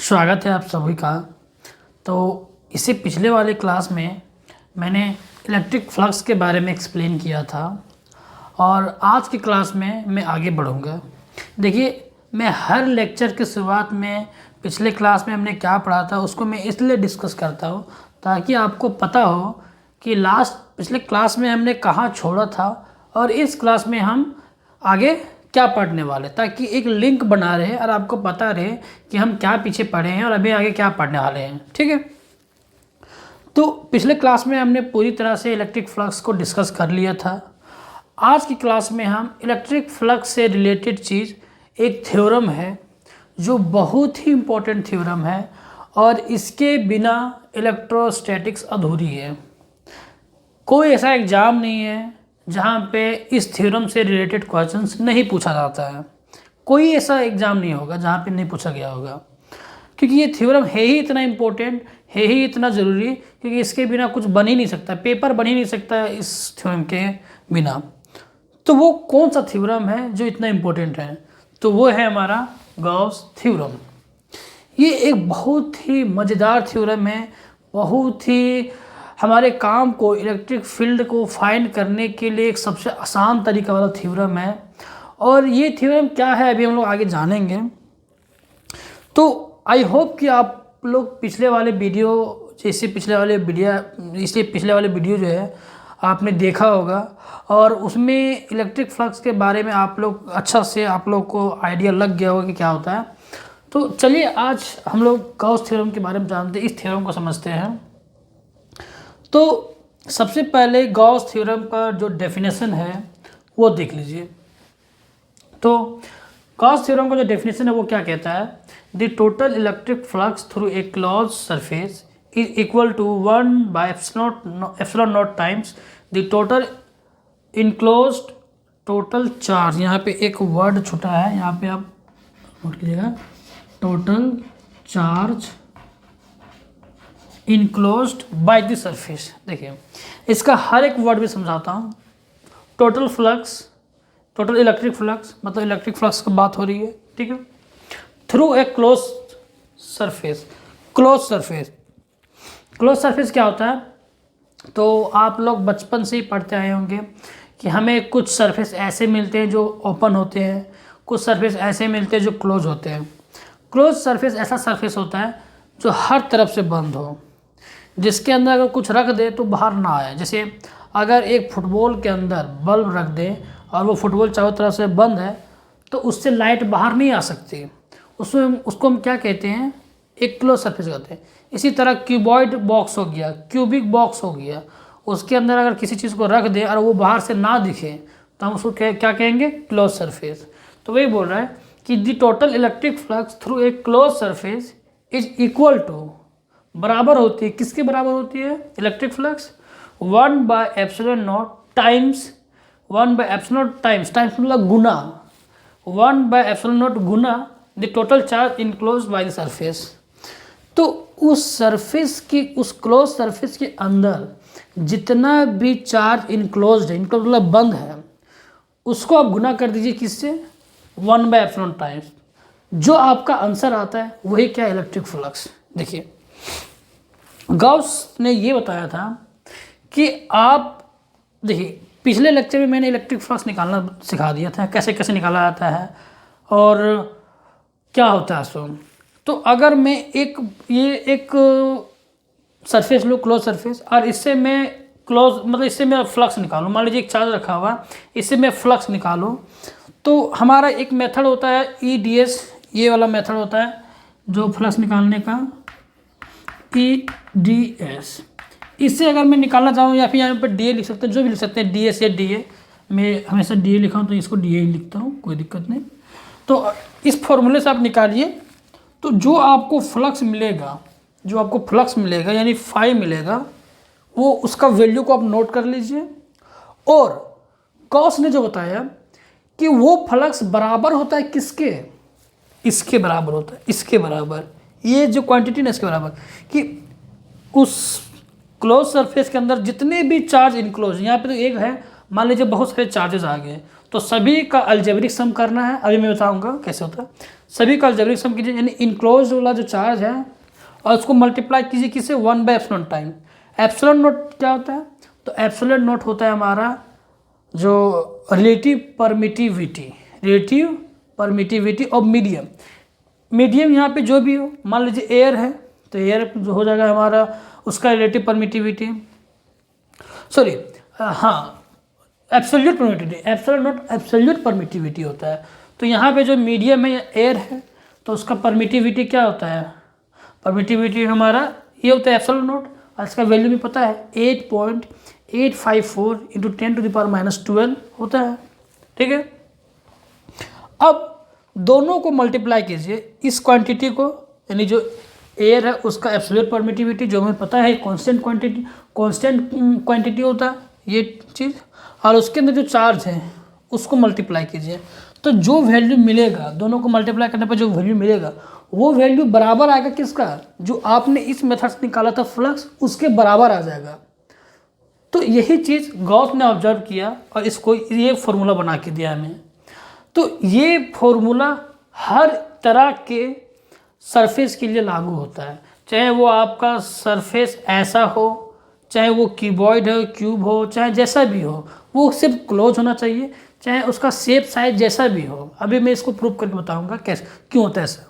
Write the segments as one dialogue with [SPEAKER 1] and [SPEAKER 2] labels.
[SPEAKER 1] स्वागत है आप सभी का। तो इससे पिछले वाले क्लास में मैंने इलेक्ट्रिक फ्लक्स के बारे में एक्सप्लेन किया था और आज की क्लास में मैं आगे बढ़ूँगा। देखिए, मैं हर लेक्चर की शुरुआत में पिछले क्लास में हमने क्या पढ़ा था उसको मैं इसलिए डिस्कस करता हूँ ताकि आपको पता हो कि पिछले क्लास में हमने कहाँ छोड़ा था और इस क्लास में हम आगे क्या पढ़ने वाले, ताकि एक लिंक बना रहे और आपको पता रहे कि हम क्या पीछे पढ़े हैं और अभी आगे क्या पढ़ने वाले हैं। ठीक है, तो पिछले क्लास में हमने पूरी तरह से इलेक्ट्रिक फ्लक्स को डिस्कस कर लिया था। आज की क्लास में हम इलेक्ट्रिक फ्लक्स से रिलेटेड चीज़ एक थ्योरम है जो बहुत ही इम्पोर्टेंट थ्योरम है और इसके बिना इलेक्ट्रोस्टैटिक्स अधूरी है। कोई ऐसा एग्ज़ाम नहीं है जहाँ पे इस थ्योरम से रिलेटेड क्वेश्चंस नहीं पूछा जाता है। कोई ऐसा एग्ज़ाम नहीं होगा जहाँ पे नहीं पूछा गया होगा, क्योंकि ये थ्योरम है ही इतना इम्पोर्टेंट, है ही इतना ज़रूरी, क्योंकि इसके बिना कुछ बन ही नहीं सकता, पेपर बन ही नहीं सकता इस थ्योरम के बिना। तो वो कौन सा थ्योरम है जो इतना इम्पोर्टेंट है? तो वो है हमारा गॉस थ्योरम। ये एक बहुत ही मज़ेदार थ्योरम है, बहुत ही हमारे काम को, इलेक्ट्रिक फील्ड को फाइंड करने के लिए एक सबसे आसान तरीका वाला थ्योरम है। और ये थ्योरम क्या है अभी हम लोग आगे जानेंगे। तो आई होप कि आप लोग पिछले वाले वीडियो जो है आपने देखा होगा और उसमें इलेक्ट्रिक फ्लक्स के बारे में आप लोग आप लोग को आइडिया लग गया होगा कि क्या होता है। तो चलिए आज हम लोग गॉस थ्योरम के बारे में जानते हैं, इस थ्योरम को समझते हैं। तो सबसे पहले गॉस थ्योरम का जो डेफिनेशन है वो देख लीजिए। तो गॉस थ्योरम का जो डेफिनेशन है वो क्या कहता है? The total electric flux through a close surface is equal to 1/ε0 times the total enclosed total charge. यहाँ पे एक वर्ड छूटा है, यहाँ पे आप नोट कीजिएगा, total charge enclosed by the surface. देखिए, इसका हर एक वर्ड भी समझाता हूँ। Total flux, total electric flux मतलब इलेक्ट्रिक फ्लक्स की बात हो रही है, ठीक है, through a close surface. Close surface, close surface क्या होता है? तो आप लोग बचपन से ही पढ़ते आए होंगे कि हमें कुछ सरफेस ऐसे मिलते हैं जो ओपन होते हैं, कुछ सरफेस ऐसे मिलते हैं जो क्लोज होते हैं। क्लोज सरफेस ऐसा सरफेस होता है जो हर तरफ से बंद हो, जिसके अंदर अगर कुछ रख दे तो बाहर ना आए। जैसे अगर एक फुटबॉल के अंदर बल्ब रख दे और वो फुटबॉल चारों तरफ से बंद है तो उससे लाइट बाहर नहीं आ सकती। उसको हम क्या कहते हैं? एक क्लोज सरफेस कहते हैं। इसी तरह क्यूबॉइड बॉक्स हो गया, क्यूबिक बॉक्स हो गया, उसके अंदर अगर किसी चीज़ को रख दे और वो बाहर से ना दिखे तो हम उसको क्या कहेंगे? Close surface. तो वही बोल रहा है कि the total electric flux through a close surface is equal to, बराबर होती है, किसके बराबर होती है इलेक्ट्रिक फ्लक्स? 1/ε0 टाइम्स, 1/ε0 टाइम्स मतलब गुना, 1/ε0 गुना the total charge enclose by the surface. तो उस सरफेस की, उस क्लोज सरफेस के अंदर जितना भी चार्ज इनक्लोज है, इनक्लोज मतलब बंद है, उसको आप गुना कर दीजिए किससे? 1/ε0 टाइम्स। जो आपका आंसर आता है वही क्या? Electric flux. देखिए, गॉस ने ये बताया था कि आप देखिए, पिछले लेक्चर में मैंने इलेक्ट्रिक फ्लक्स निकालना सिखा दिया था, कैसे कैसे निकाला जाता है और क्या होता है सो। तो अगर मैं एक सरफेस लूँ, क्लोज सरफेस, और इससे मैं इससे मैं फ्लक्स निकालूँ, मान लीजिए एक चार्ज रखा हुआ, इससे मैं फ्लक्स निकालूँ, तो हमारा एक मेथड होता है EDS, ये वाला मेथड होता है जो फ्लक्स निकालने का, EDS। इससे अगर मैं निकालना चाहूँ या फिर यहाँ पर DA लिख सकते हैं, जो भी लिख सकते हैं, DS या DA। मैं हमेशा DA लिखा हूँ तो इसको DA ही लिखता हूँ, कोई दिक्कत नहीं। तो इस फॉर्मूले से आप निकालिए, तो जो आपको फ्लक्स मिलेगा यानी फाई मिलेगा, वो उसका वैल्यू को आप नोट कर लीजिए। और गॉस ने जो बताया कि वो फ्लक्स बराबर होता है किसके? इसके बराबर होता है, इसके बराबर, ये जो क्वांटिटी ना इसके बराबर, कि उस क्लोज सरफेस के अंदर जितने भी चार्ज इनक्लोज, यहाँ पे तो एक है मान लीजिए बहुत सारे चार्जेस आ गए, तो सभी का अलजेब्रिक सम करना है। अभी मैं बताऊंगा कैसे होता है। सभी का अलजेब्रिक सम कीजिए, यानी इनक्लोज वाला जो चार्ज है और उसको मल्टीप्लाई कीजिए किससे, 1/एप्सिलॉन टाइम। एप्सिलॉन नोट क्या होता है, तो एप्सिलॉन नोट होता है हमारा जो relative permittivity of medium. Medium यहाँ पे जो भी हो, मान लीजिए एयर है तो एयर जो हो जाएगा हमारा उसका रिलेटिव परमिटिविटी, सॉरी हाँ absolute permittivity, epsilon not absolute permittivity होता है। तो यहाँ पे जो मीडियम है या एयर है तो उसका परमिटिविटी क्या होता है, परमिटिविटी हमारा ये होता है एप्सिलॉन नॉट, और इसका वैल्यू भी पता है 8.854 इंटू 10⁻⁻12 होता है। ठीक है, अब दोनों को मल्टीप्लाई कीजिए, इस क्वांटिटी को यानी जो एयर है उसका एब्सोल्यूट परमिटिविटी जो हमें पता है कांस्टेंट क्वांटिटी होता है ये चीज़, और उसके अंदर जो चार्ज है उसको मल्टीप्लाई कीजिए, तो जो वैल्यू मिलेगा दोनों को मल्टीप्लाई करने पर जो वैल्यू मिलेगा वो वैल्यू बराबर आएगा किसका, जो आपने इस मेथड से निकाला था फ्लक्स, उसके बराबर आ जाएगा। तो यही चीज़ गॉस ने ऑब्जर्व किया और इसको ये फॉर्मूला बना के दिया हमें। तो ये फॉर्मूला हर तरह के सरफेस के लिए लागू होता है, चाहे वो आपका सरफेस ऐसा हो, चाहे वो क्यूबॉइड हो, क्यूब हो, चाहे जैसा भी हो, वो सिर्फ क्लोज होना चाहिए, चाहे उसका शेप साइज जैसा भी हो। अभी मैं इसको प्रूव करके बताऊंगा कैसे क्यों होता है ऐसा।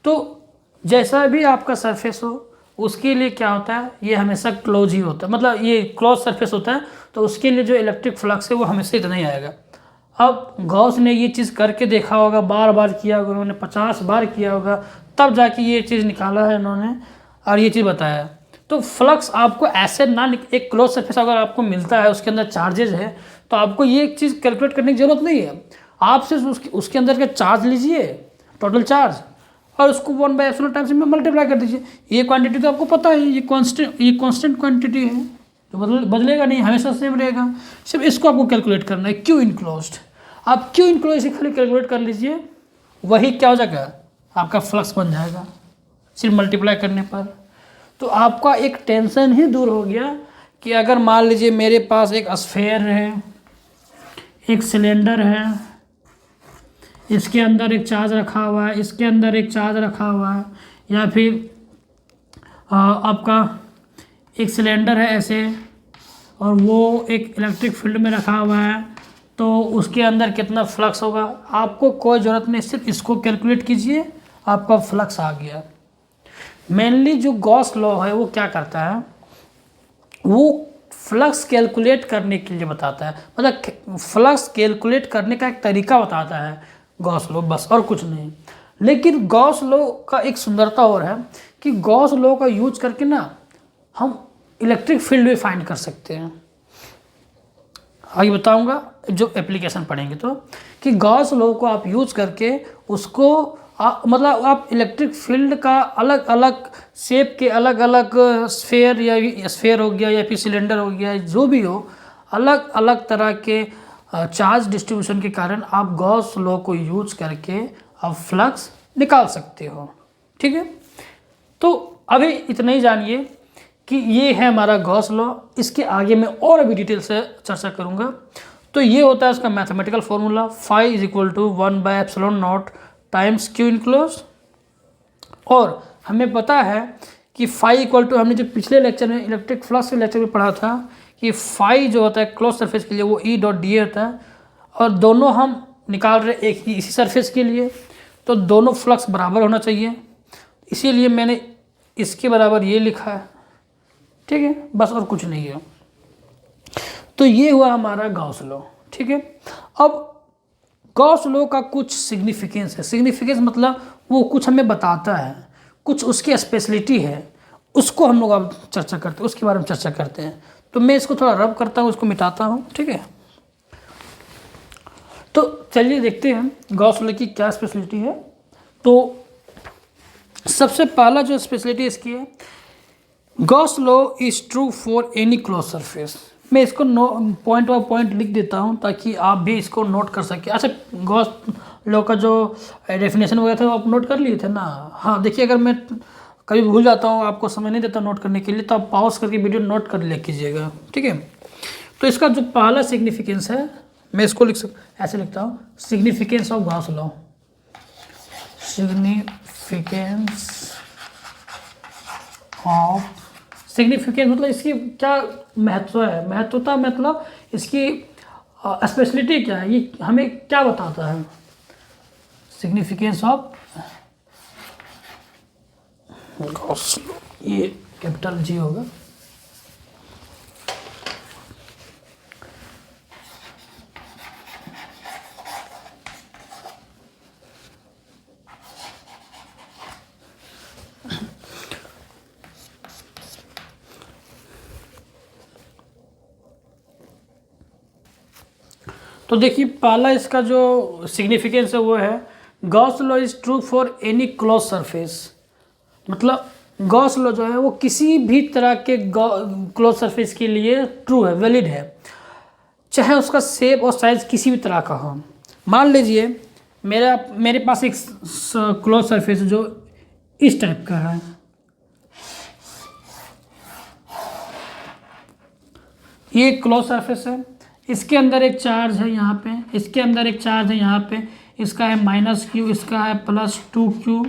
[SPEAKER 1] तो जैसा भी आपका सरफेस हो उसके लिए क्या होता है, ये हमेशा क्लोज ही होता है, मतलब ये क्लोज सरफेस होता है, तो उसके लिए जो इलेक्ट्रिक फ्लक्स है वो हमेशा इतना ही आएगा। अब गॉस ने ये चीज़ करके देखा होगा, बार बार किया होगा, उन्होंने 50 बार किया होगा, तब जाके ये चीज़ निकाला है इन्होंने और ये चीज़ बताया। तो फ्लक्स आपको ऐसे ना, एक क्लोज सरफेस अगर आपको मिलता है उसके अंदर चार्जेज है तो आपको ये एक चीज़ कैलकुलेट करने की ज़रूरत नहीं है, आप सिर्फ उसके अंदर का चार्ज लीजिए, टोटल चार्ज, और उसको 1/एप्सिलॉन टाइम से मल्टीप्लाई कर दीजिए। ये क्वांटिटी तो आपको पता है, ये कांस्टेंट क्वांटिटी है तो बदलेगा नहीं, हमेशा सेम रहेगा। सिर्फ इसको आपको कैलकुलेट करना है, क्यू इनक्लोज्ड। आप क्यू इनक्लोज से खाली कैलकुलेट कर लीजिए, वही क्या हो जाएगा, आपका फ्लक्स बन जाएगा सिर्फ मल्टीप्लाई करने पर। तो आपका एक टेंशन ही दूर हो गया कि अगर मान लीजिए मेरे पास एक स्फेयर है, एक सिलेंडर है, इसके अंदर एक चार्ज रखा हुआ है, इसके अंदर एक चार्ज रखा हुआ है, या फिर आपका एक सिलेंडर है ऐसे और वो एक इलेक्ट्रिक फील्ड में रखा हुआ है, तो उसके अंदर कितना फ्लक्स होगा, आपको कोई ज़रूरत नहीं, सिर्फ इसको कैलकुलेट कीजिए, आपका फ्लक्स आ गया। मेनली जो गॉस लॉ है वो क्या करता है, वो फ्लक्स कैलकुलेट करने के लिए बताता है, मतलब फ्लक्स कैलकुलेट करने का एक तरीका बताता है गॉस लॉ, बस और कुछ नहीं। लेकिन गॉस लॉ का एक सुंदरता और है कि गॉस लॉ का यूज करके ना हम इलेक्ट्रिक फील्ड भी फाइंड कर सकते हैं। आगे बताऊंगा जो एप्लीकेशन पढ़ेंगे तो, कि गॉस लॉ को आप यूज करके उसको मतलब आप इलेक्ट्रिक फील्ड का अलग अलग शेप के अलग अलग स्फेयर या स्फेयर हो गया या फिर सिलेंडर हो गया, जो भी हो, अलग अलग तरह के चार्ज डिस्ट्रीब्यूशन के कारण आप गॉस लॉ को यूज करके आप फ्लक्स निकाल सकते हो। ठीक है, तो अभी इतना ही जानिए कि ये है हमारा गॉस लॉ। इसके आगे मैं और अभी डिटेल से चर्चा करूँगा। तो ये होता है इसका mathematical formula, phi is equal to 1/एप्सिलॉन टाइम्स क्यू इनक्लोज। और हमें पता है कि फाई इक्वल टू, हमने जो पिछले लेक्चर में इलेक्ट्रिक फ्लक्स के लेक्चर में पढ़ा था कि फाई जो होता है क्लोज सरफेस के लिए वो E.dA होता है, और दोनों हम निकाल रहे एक ही इसी सरफेस के लिए, तो दोनों फ्लक्स बराबर होना चाहिए, इसीलिए मैंने इसके बराबर ये लिखा है। ठीक है, बस और कुछ नहीं है। तो ये हुआ हमारा गॉस लॉ। ठीक है, अब गॉस लॉ का कुछ सिग्निफिकेंस है। सिग्निफिकेंस मतलब वो कुछ हमें बताता है, कुछ उसकी स्पेशलिटी है, उसको हम लोग अब चर्चा करते हैं, उसके बारे में चर्चा करते हैं। तो मैं इसको थोड़ा रब करता हूँ, उसको मिटाता हूँ। ठीक है, तो चलिए देखते हैं गॉस लॉ की क्या स्पेशलिटी है। तो सबसे पहला जो स्पेशलिटी इसकी है, Gauss law is true for any close surface. मैं इसको पॉइंट बाय पॉइंट लिख देता हूँ ताकि आप भी इसको नोट कर सकें। अच्छा, गॉस लॉ का जो डेफिनेशन वगैरह था वो आप नोट कर लिए थे ना? हाँ, देखिए, अगर मैं कभी भूल जाता हूँ, आपको समय नहीं देता नोट करने के लिए, तो आप पॉज करके वीडियो नोट कर ले कीजिएगा। ठीक है, तो इसका जो पहला सिग्निफिकेंस है, मैं इसको ऐसे लिखता हूँ, significance of Gauss law. Significance मतलब इसकी क्या महत्व है, महत्वता मतलब इसकी स्पेशलिटी क्या है, ये हमें क्या बताता है। सिग्निफिकेंस ऑफ गॉस लॉ, ये कैपिटल जी होगा। तो देखिए पहला इसका जो सिग्निफिकेंस है वो है, Gauss law is true for any close surface. मतलब गॉस लॉ जो है वो किसी भी तरह के क्लोज सरफेस के लिए ट्रू है, वैलिड है, चाहे उसका शेप और साइज किसी भी तरह का हो। मान लीजिए मेरे पास एक क्लोज सरफेस जो इस टाइप का है, ये क्लोज सरफेस है, इसके अंदर एक चार्ज है यहाँ पे, इसके अंदर एक चार्ज है यहाँ पे, इसका है -q, इसका है +2q,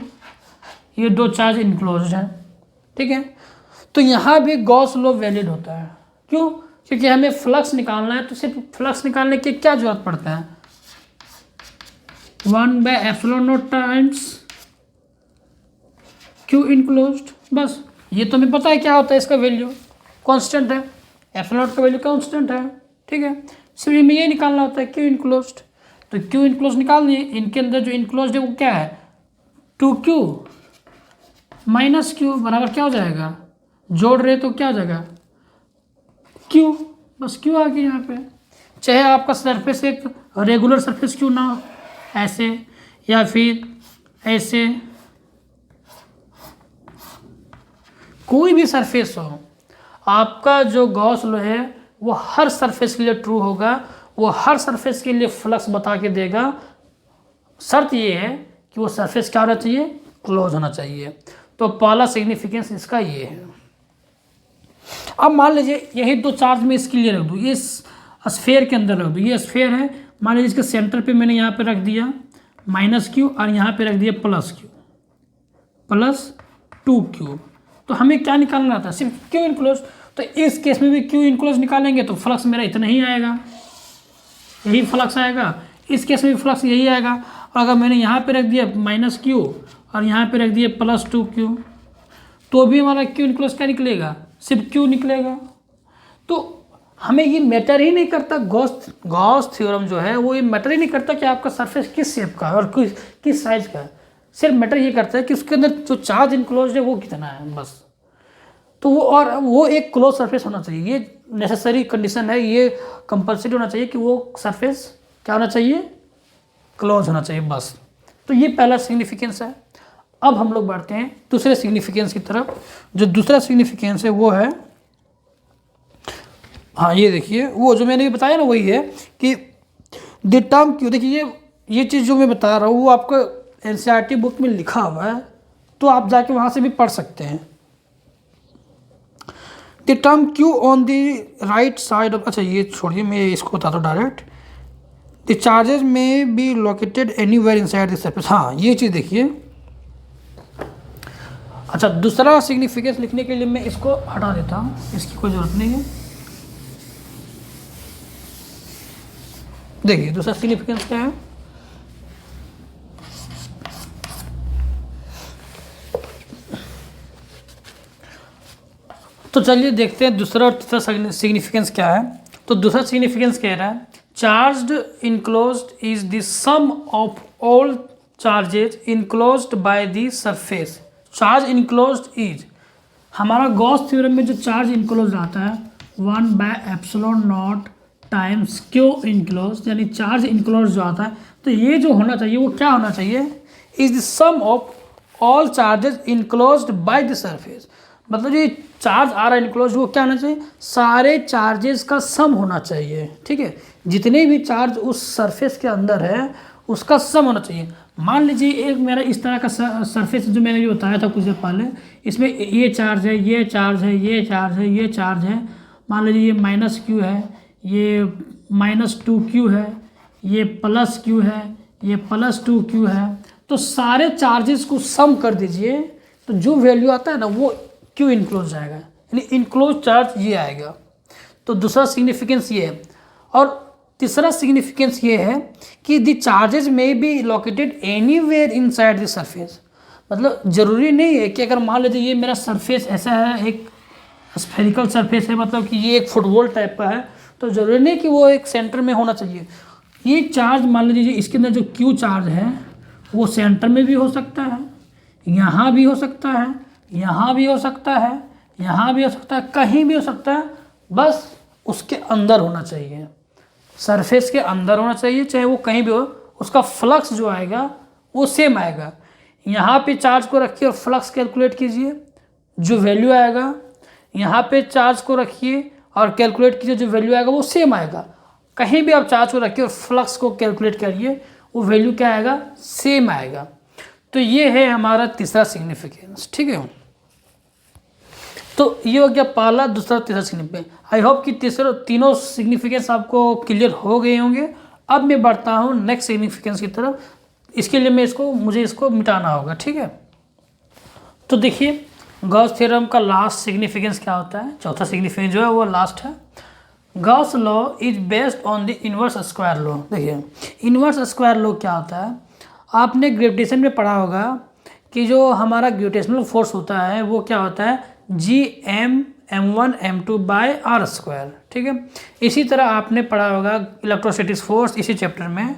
[SPEAKER 1] ये दो चार्ज इनक्लोज हैं, ठीक है। तो यहाँ भी गॉस लॉ वैलिड होता है। क्यों? क्योंकि हमें फ्लक्स निकालना है, तो सिर्फ फ्लक्स निकालने की क्या जरूरत पड़ता है, 1/ε0 टाइम्स q इनक्लोज्ड, बस। ये तो हमें पता है क्या होता है, इसका वैल्यू कांस्टेंट है, ε0 का वैल्यू कांस्टेंट है, ठीक है। सिर्फ हमें ये निकालना होता है q इनक्लोज्ड। तो q इनक्लोज निकाल दिए, इनके अंदर जो इनक्लोज्ड है वो क्या है, 2q -q बराबर क्या हो जाएगा, जोड़ रहे तो क्या हो जाएगा, q, बस q आ गया यहाँ पे। चाहे आपका सरफेस एक रेगुलर सरफेस क्यों ना हो, ऐसे या फिर ऐसे, कोई भी सरफेस हो, आपका जो गॉस लॉ है वो हर सरफेस के लिए ट्रू होगा, वो हर सरफेस के लिए फ्लक्स बता के देगा। शर्त ये है कि वो सरफेस क्या होना चाहिए, क्लोज होना चाहिए। तो पहला सिग्निफिकेंस इसका ये है। अब मान लीजिए यही दो चार्ज में इसके लिए रख दूँ, इस स्फेयर के अंदर रख दूँ, ये स्फेयर है, मान लीजिए इसके सेंटर पे मैंने यहाँ पे रख दिया -q और यहाँ पे रख दिया +2q। तो हमें क्या निकालना था, सिर्फ q इनक्लोज। तो इस केस में भी q इनक्लोज निकालेंगे तो फ्लक्स मेरा इतना ही आएगा, यही फ्लक्स आएगा, इस केस में भी फ्लक्स यही आएगा। और अगर मैंने यहाँ पे रख दिया -q और यहाँ पे रख दिया +2q, तो भी हमारा q इनक्लोज क्या निकलेगा, सिर्फ q निकलेगा। तो हमें ये मैटर ही नहीं करता, गॉस थ्योरम जो है वो ये मैटर ही नहीं करता कि आपका सरफेस किस शेप का है और किस साइज का है। सिर्फ मैटर ये करता है कि उसके अंदर जो चार्ज इनक्लोज है वो कितना है, बस। तो वो एक क्लोज सरफेस होना चाहिए, ये नेसेसरी कंडीशन है, ये कंपलसरी होना चाहिए कि वो सरफेस क्या होना चाहिए, क्लोज होना चाहिए, बस। तो ये पहला सिग्निफिकेंस है। अब हम लोग बढ़ते हैं दूसरे सिग्निफिकेंस की तरफ। जो दूसरा सिग्निफिकेंस है वो है, हाँ ये देखिए, वो जो मैंने बताया ना वही है कि द टर्म क्यू, देखिए ये चीज़ जो मैं बता रहा हूँ वो आपको एनसीईआरटी बुक में लिखा हुआ है, तो आप जाके वहाँ से भी पढ़ सकते हैं। The term Q on the right side of, अच्छा ये छोड़िए, मैं इसको बताता हूँ डायरेक्ट। द चार्जेस में be located anywhere inside the surface, हाँ ये चीज़ देखिए। अच्छा दूसरा सिग्निफिकेंस लिखने के लिए मैं इसको हटा देता हूँ, इसकी कोई ज़रूरत नहीं है। देखिए दूसरा सिग्निफिकेंस क्या है, तो चलिए देखते हैं दूसरा और तीसरा सिग्निफिकेंस क्या है। तो दूसरा सिग्निफिकेंस कह रहा है, charged enclosed is the sum of all charges enclosed by the surface. Charge enclosed is, हमारा गॉस थ्योरम में जो चार्ज इनक्लोज्ड आता है 1/ε0 टाइम्स q इनक्लोज, यानी चार्ज इनक्लोज जो आता है, तो ये जो होना चाहिए वो क्या होना चाहिए, is the sum of all charges enclosed by the surface. मतलब ये चार्ज आ रहा है इनक्लोज, वो क्या होना चाहिए, सारे चार्जेस का सम होना चाहिए, ठीक है। जितने भी चार्ज उस सरफेस के अंदर है उसका सम होना चाहिए। मान लीजिए एक मेरा इस तरह का सरफेस जो मैंने भी बताया था कुछ देर पहले, इसमें ये चार्ज है, ये चार्ज है, ये चार्ज है, ये चार्ज है, मान लीजिए ये -q है, ये -2q है, ये +q है, ये +2q है। तो सारे चार्जेस को सम कर दीजिए, तो जो वैल्यू आता है ना वो q इनक्लोज आएगा, यानी इनक्लोज चार्ज ये आएगा। तो दूसरा सिग्निफिकेंस ये है। और तीसरा सिग्निफिकेंस ये है कि द चार्जेस में be located anywhere inside the surface. मतलब ज़रूरी नहीं है कि अगर मान लीजिए ये मेरा सरफेस ऐसा है, एक स्फेरिकल सरफेस है, मतलब कि ये एक फुटबॉल टाइप का है, तो ज़रूरी नहीं कि वो एक सेंटर में होना चाहिए। ये चार्ज मान लीजिए इसके अंदर जो क्यू चार्ज है वो सेंटर में भी हो सकता है, यहाँ भी हो सकता है, यहाँ भी हो सकता है, यहाँ भी हो सकता है, कहीं भी हो सकता है, बस उसके अंदर होना चाहिए, सरफेस के अंदर होना चाहिए, चाहे वो कहीं भी हो। उसका फ्लक्स जो आएगा वो सेम आएगा। यहाँ पे चार्ज को रखिए और फ्लक्स कैलकुलेट कीजिए, जो वैल्यू आएगा यहाँ पे चार्ज को रखिए और कैलकुलेट कीजिए, जो वैल्यू आएगा वो सेम आएगा। कहीं भी आप चार्ज को रखिए और फ्लक्स को कैलकुलेट करिए, वो वैल्यू क्या आएगा, सेम आएगा। तो ये है हमारा तीसरा सिग्निफिकेंस, ठीक है। तो ये हो गया पहला, दूसरा, तीसरा सिग्निफिकेंस। आई होप कि तीनों सिग्निफिकेंस आपको क्लियर हो गए होंगे। अब मैं बढ़ता हूँ नेक्स्ट सिग्निफिकेंस की तरफ। इसके लिए मुझे इसको मिटाना होगा, ठीक है। तो देखिए गॉस थ्योरम का लास्ट सिग्निफिकेंस क्या होता है, चौथा सिग्निफिकेंस जो है वो लास्ट है। Gauss law is based on the inverse square law. देखिए इनवर्स स्क्वायर लॉ क्या होता है, आपने ग्रेविटेशन में पढ़ा होगा कि जो हमारा ग्रेविटेशनल फोर्स होता है वो क्या होता है, Gm m1m2/r², ठीक है। इसी तरह आपने पढ़ा होगा इलेक्ट्रोस्टैटिक फोर्स इसी चैप्टर में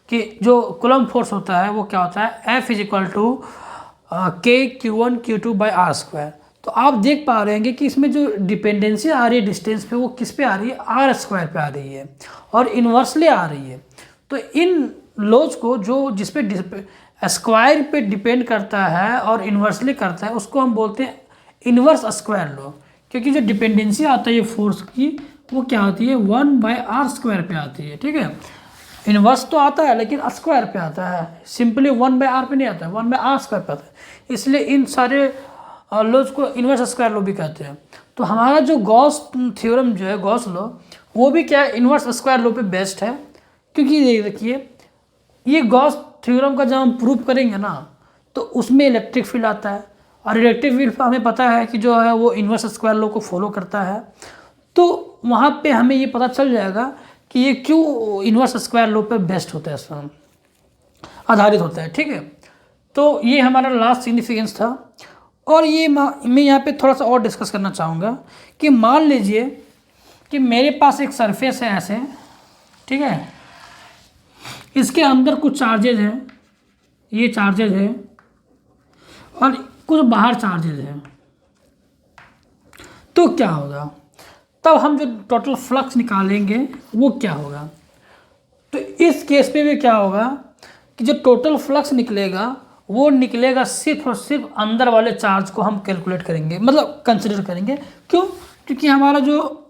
[SPEAKER 1] कि जो कूलम्ब फोर्स होता है वो क्या होता है, F = K(Q1Q2)/r²। तो आप देख पा रहे हैं कि इसमें जो डिपेंडेंसी आ रही है डिस्टेंस पे, वो किस पे आ रही है, r² पे आ रही है और इन्वर्सली आ रही है। तो इन लॉज को जो जिस पे स्क्वायर पे डिपेंड करता है और इन्वर्सली करता है, उसको हम बोलते हैं इन्वर्स स्क्वायर लॉ। क्योंकि जो डिपेंडेंसी आता है ये फोर्स की, वो क्या होती है, 1/r² पे आती है, ठीक है। इन्वर्स तो आता है लेकिन स्क्वायर पे आता है, सिंपली 1/r पे नहीं आता है, 1/r² पे आता है। इसलिए इन सारे लॉज को इन्वर्स स्क्वायर लॉ भी कहते हैं। तो हमारा जो गॉस थ्योरम जो है, गॉस लॉ, वो भी क्या है, इन्वर्स स्क्वायर लॉ पे बेस्ड है। क्योंकि ये देखिए ये गॉस थ्योरम का जब हम प्रूव करेंगे ना, तो उसमें इलेक्ट्रिक फील्ड आता है, और इलेक्ट्रिक फील्ड हमें पता है कि जो है वो इन्वर्स स्क्वायर लॉ को फॉलो करता है। तो वहाँ पे हमें ये पता चल जाएगा कि ये क्यों इन्वर्स स्क्वायर लॉ पे बेस्ड होता है, इसमें आधारित होता है, ठीक है। तो ये हमारा लास्ट सिग्निफिकेंस था। और ये मैं यहाँ पे थोड़ा सा और डिस्कस करना चाहूँगा कि मान लीजिए कि मेरे पास एक सरफेस है ऐसे, ठीक है, इसके अंदर कुछ चार्जेज हैं, ये चार्जेज है और कुछ बाहर चार्जेज हैं। तो क्या होगा, तब हम जो टोटल फ्लक्स निकालेंगे वो क्या होगा। तो इस केस पे भी क्या होगा कि जो टोटल फ्लक्स निकलेगा वो निकलेगा सिर्फ और सिर्फ अंदर वाले चार्ज को हम कैलकुलेट करेंगे, मतलब कंसिडर करेंगे। क्यों, क्योंकि हमारा जो